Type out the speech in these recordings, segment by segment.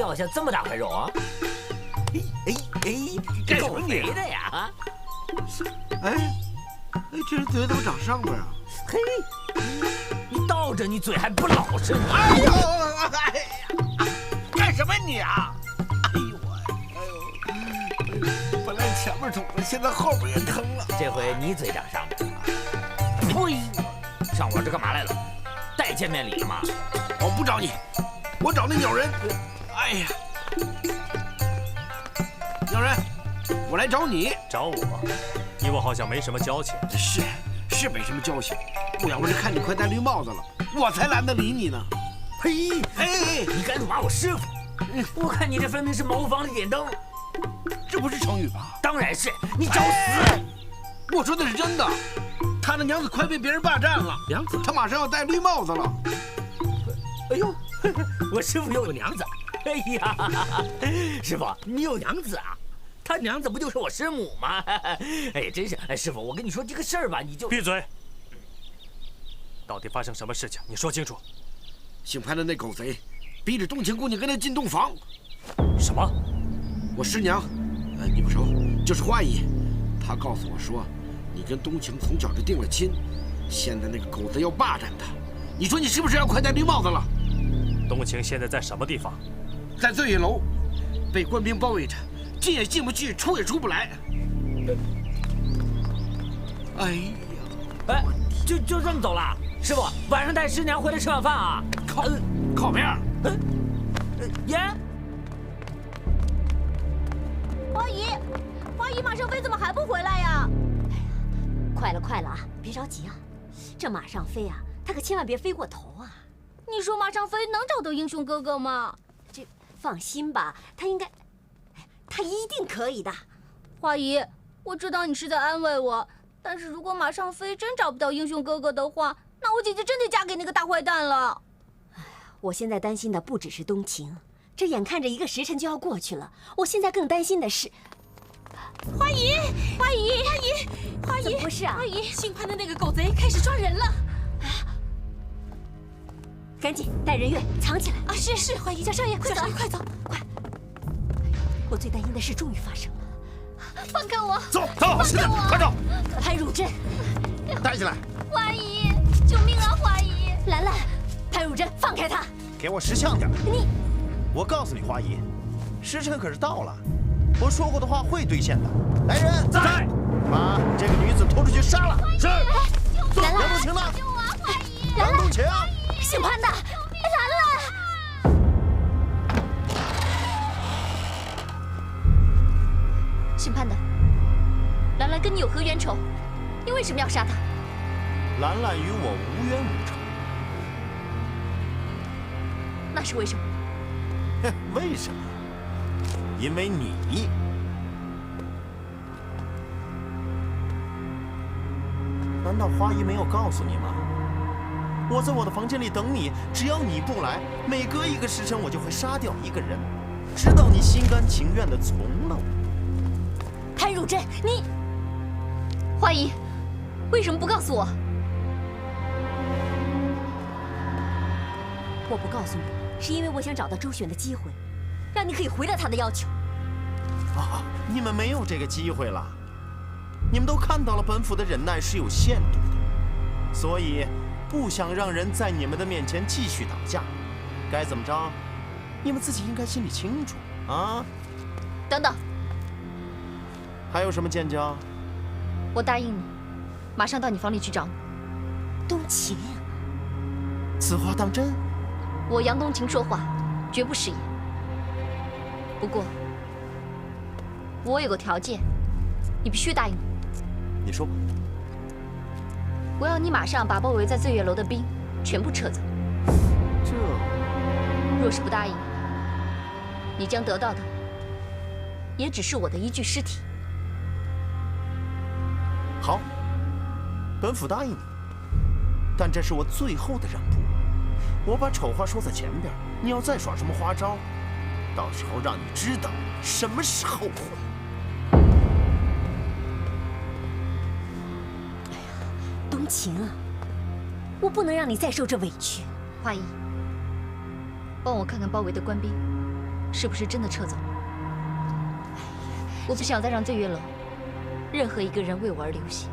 掉下这么大块肉啊？干什么你？够肥的呀！哎，这人嘴怎么长上边啊？嘿，你倒着，你嘴还不老实。哎呦，哎呀，干什么你啊？哎呦我，本来前面肿了，现在后边也疼了。这回你嘴长上边了。呸！上我这干嘛来了？带见面礼了吗？我不找你，我找那鸟人。哎呀，鸟人，我来找你。找我？你我好像没什么交情。是没什么交情。我要不是看你快戴绿帽子了，我才懒得理你呢。嘿，哎，你敢辱骂我师傅？我看你这分明是茅房里点灯。这不是成语吧？当然是，你找死！我说的是真的。他的娘子快被别人霸占了，娘子，他马上要戴绿帽子了。哎呦，我师傅有娘子！哎呀，师傅，你有娘子啊？他娘子不就是我师母吗？哎，真是，哎，师傅，我跟你说这个事儿吧，你就闭嘴！到底发生什么事情？你说清楚。姓潘的那狗贼，逼着冬青姑娘跟他进洞房。什么？我师娘，你不熟，就是花姨，她告诉我说，你跟冬青从小就定了亲，现在那个狗子要霸占她，你说你是不是要快戴绿帽子了？冬青现在在什么地方？在醉月楼，被官兵包围着，进也进不去，出也出不来。哎呀，哎，就这么走了？师傅，晚上带师娘回来吃晚饭啊？靠边！耶！花姨，马上飞怎么还不回来呀？哎呀，快了啊，别着急啊。这马上飞啊，他可千万别飞过头啊。你说马上飞能找到英雄哥哥吗？这放心吧，他一定可以的。花姨，我知道你是在安慰我，但是如果马上飞真找不到英雄哥哥的话，那我姐姐真得嫁给那个大坏蛋了。我现在担心的不只是冬晴，这眼看着一个时辰就要过去了，我现在更担心的是花姨，怎么回事啊？花姨，姓潘的那个狗贼开始抓人了。赶紧带人员藏起来啊！是，花姨，小少爷，小少爷，快走，快！我最担心的事终于发生了。放开我！走，是的，快走！潘汝贞，带起来！花姨，救命啊！花姨，兰兰，潘汝贞，放开他！给我识相点！你，我告诉你，花姨，时辰可是到了，我说过的话会兑现的。来人，在，把这个女子拖出去杀了。是。兰兰，杨冬晴呢？救我啊！花姨，杨冬晴，姓潘的，兰兰，姓潘的，兰兰跟你有何冤仇？你为什么要杀她？兰兰与我无冤无仇。那是为什么？哼，为什么？因为你。难道花姨没有告诉你吗？我在我的房间里等你，只要你不来，每隔一个时辰我就会杀掉一个人，直到你心甘情愿地从了我。潘汝贞，你，花姨，为什么不告诉我？我不告诉你，是因为我想找到周旋的机会，让你可以回答他的要求。啊，你们没有这个机会了。你们都看到了，本府的忍耐是有限度的，所以不想让人在你们的面前继续打架。该怎么着，你们自己应该心里清楚啊。等等，还有什么见教？我答应你，马上到你房里去找你。冬晴，此话当真？我杨冬晴说话绝不食言。不过，我有个条件，你必须答应我。你说吧。我要你马上把包围在醉月楼的兵全部撤走。这，若是不答应，你将得到的也只是我的一具尸体。好，本府答应你，但这是我最后的让步。我把丑话说在前边，你要再耍什么花招，到时候让你知道什么是后悔。冬晴啊，我不能让你再受这委屈。花姨，帮我看看包围的官兵，是不是真的撤走了？我不想再让醉月楼任何一个人为我而流血。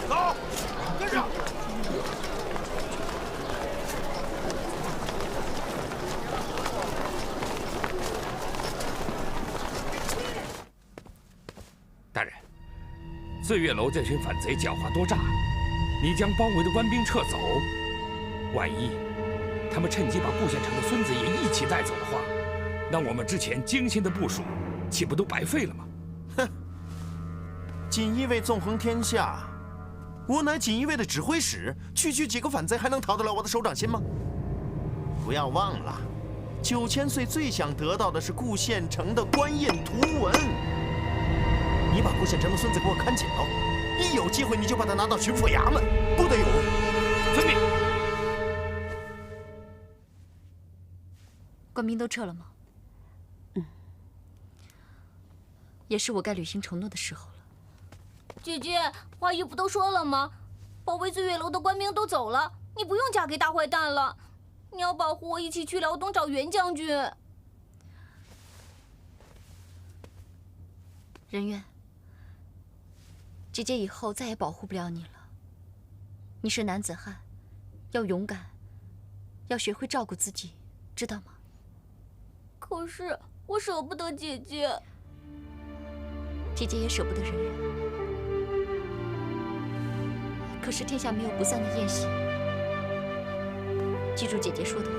走，跟上。大人，醉月楼这群反贼狡猾多诈，你将包围的官兵撤走，万一他们趁机把顾县城的孙子也一起带走的话，那我们之前精心的部署，岂不都白费了吗？哼！锦衣卫纵横天下，我乃锦衣卫的指挥使，区区几个反贼还能讨得了我的手掌心吗？不要忘了，9000岁最想得到的是顾县城的官印图文。你把顾县城的孙子给我看紧了，一有机会你就把他拿到巡抚衙门，不得有误。遵命。官兵都撤了吗？也是我该履行承诺的时候了。姐姐，花姨不都说了吗？保卫醉月楼的官兵都走了，你不用嫁给大坏蛋了。你要保护我一起去辽东找袁将军。人渊，姐姐以后再也保护不了你了。你是男子汉，要勇敢，要学会照顾自己，知道吗？可是我舍不得姐姐。姐姐也舍不得人渊。可是天下没有不散的宴席。记住姐姐说的话，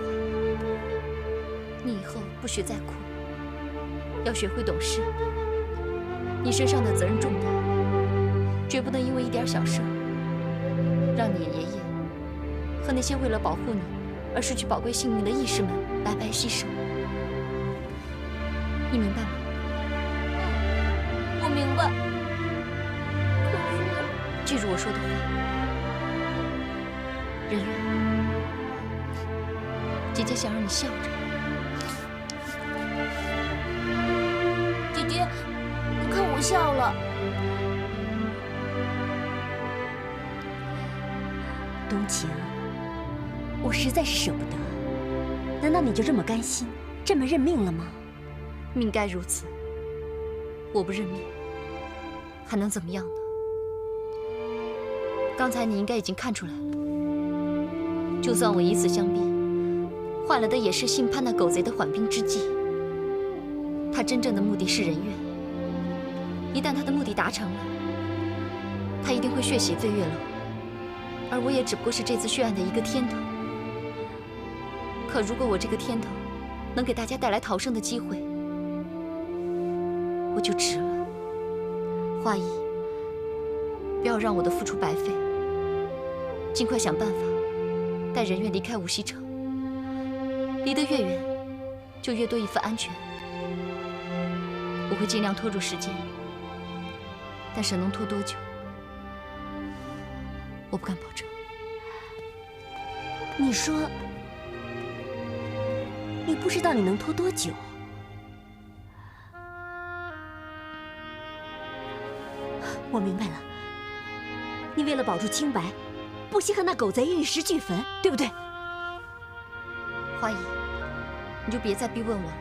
你以后不许再哭，要学会懂事。你身上的责任重大，绝不能因为一点小事让你爷爷和那些为了保护你而失去宝贵性命的义士们白白牺牲。你明白吗？我明白。可是，记住我说的话，人渊，姐姐想让你笑着。姐姐，你看我笑了。冬晴，我实在是舍不得。难道你就这么甘心，这么认命了吗？命该如此，我不认命，还能怎么样呢？刚才你应该已经看出来了，就算我以死相逼，换来的也是姓潘那狗贼的缓兵之计。他真正的目的是人渊，一旦他的目的达成了，他一定会血洗醉月楼，而我也只不过是这次血案的一个添头。可如果我这个添头能给大家带来逃生的机会，我就值了。花姨，不要让我的付出白费，尽快想办法带人渊离开无锡城，离得越远，就越多一份安全。我会尽量拖住时间，但是能拖多久，我不敢保证。你说，你不知道你能拖多久？我明白了，你为了保住清白，不惜和那狗贼玉石俱焚，对不对？花姨，你就别再逼问我了。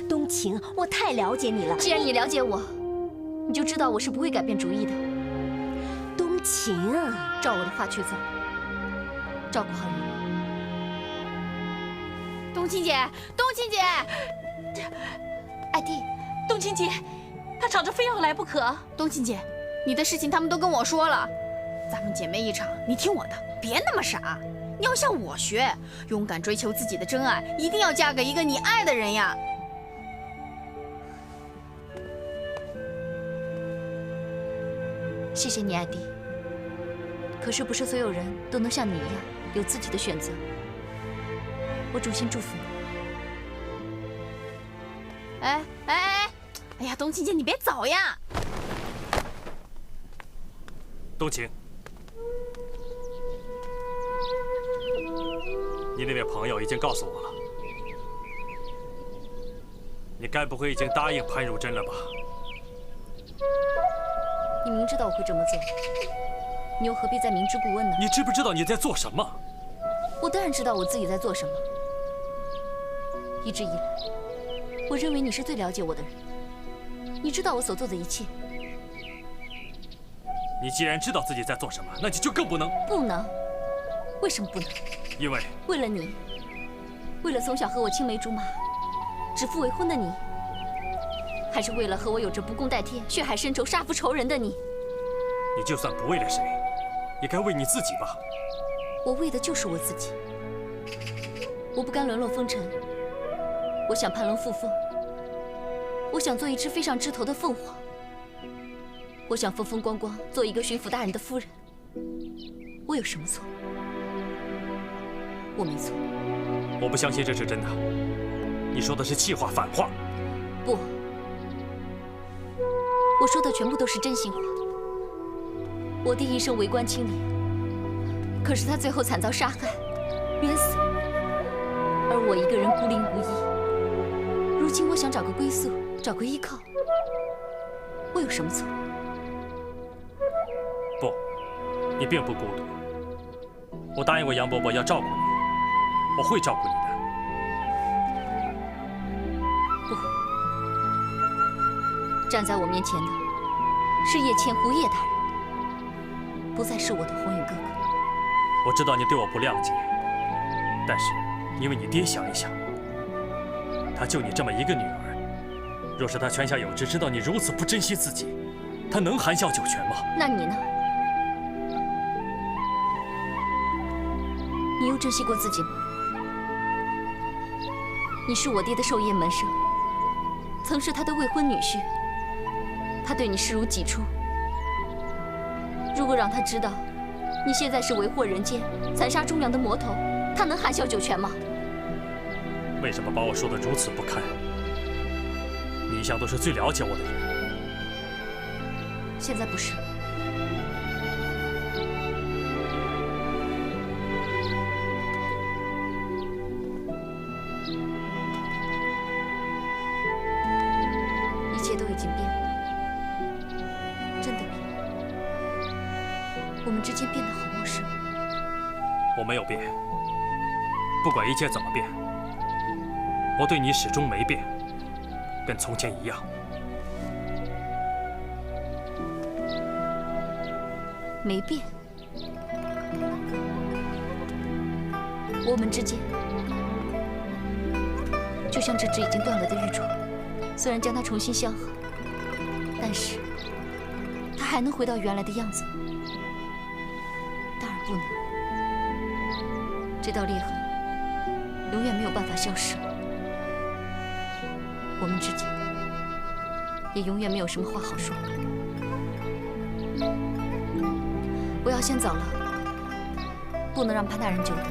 冬晴，我太了解你了。既然你了解我，你就知道我是不会改变主意的。冬晴，照我的话去做，照顾好人渊。冬青姐，冬青姐，艾弟，冬青姐，她吵着非要来不可。冬青姐，你的事情他们都跟我说了，咱们姐妹一场，你听我的，别那么傻，你要向我学，勇敢追求自己的真爱，一定要嫁给一个你爱的人呀。谢谢你，艾弟。可是不是所有人都能像你一样有自己的选择。我衷心祝福你。哎，哎呀，冬青姐，你别走呀！冬晴，你那位朋友已经告诉我了，你该不会已经答应潘如真了吧？你明知道我会这么做，你又何必再明知故问呢？你知不知道你在做什么？我当然知道我自己在做什么。一直以来，我认为你是最了解我的人，你知道我所做的一切。你既然知道自己在做什么，那你就更不能。不能。为什么不能？因为为了你，为了从小和我青梅竹马、指腹为婚的你，还是为了和我有着不共戴天、血海深仇、杀父仇人的你？你就算不为了谁，也该为你自己吧。我为的就是我自己。我不甘沦落风尘，我想攀龙附凤，我想做一只飞上枝头的凤凰，我想风风光光做一个巡抚大人的夫人。我有什么错？我没错。我不相信这是真的，你说的是气话、反话。不，我说的全部都是真心话。我弟一生为官清廉，可是他最后惨遭杀害，冤死。而我一个人孤零无依，如今我想找个归宿，找个依靠，我有什么错？不，你并不孤独。我答应过杨伯伯要照顾你，我会照顾你的。不，站在我面前的是叶千胡叶大人，不再是我的鸿运哥哥。我知道你对我不谅解，但是因为你爹想一想，他就你这么一个女儿，若是他泉下有知，知道你如此不珍惜自己，他能含笑九泉吗？那你呢？你又珍惜过自己吗？你是我爹的授业门生，曾是他的未婚女婿，他对你视如己出。如果让他知道你现在是为祸人间、残杀忠良的魔头，他能含笑九泉吗？为什么把我说得如此不堪？你一向都是最了解我的人，现在不是。一切都已经变了，真的变了。我们之间变得好陌生。我没有变，不管一切怎么变，我对你始终没变，跟从前一样。没变。我们之间就像这只已经断了的玉镯，虽然将它重新镶好，但是它还能回到原来的样子吗？当然不能。这道裂痕永远没有办法消失，我们之间也永远没有什么话好说。我要先走了，不能让潘大人久等。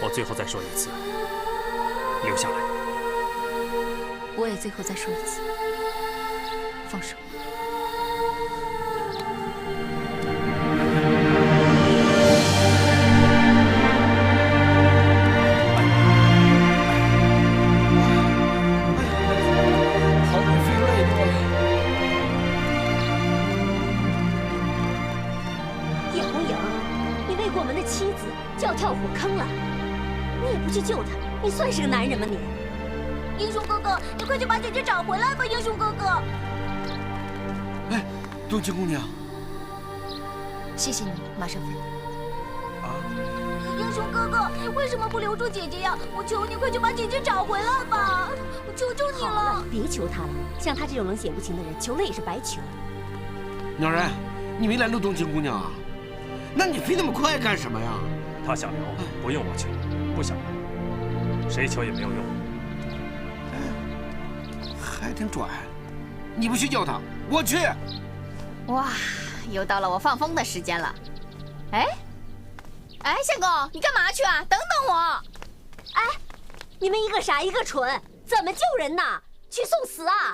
我最后再说一次，留下来。我也最后再说一次，放手。去救他，你算是个男人吗你？英雄哥哥，你快去把姐姐找回来吧，英雄哥哥！哎，冬青姑娘，谢谢你，马上飞。啊！英雄哥哥，你为什么不留住姐姐呀？我求你快去把姐姐找回来吧！我求求你了！好了，别求他了，像他这种冷血无情的人，求了也是白求。鸟人，你没拦住冬青姑娘啊？那你飞那么快干什么呀？他想留，不用我求；不想留，谁求也没有用。还挺拽，你不去叫他，我去。哇，又到了我放风的时间了。哎，相公，你干嘛去啊？等等我。哎，你们一个傻一个蠢，怎么救人呢？去送死啊！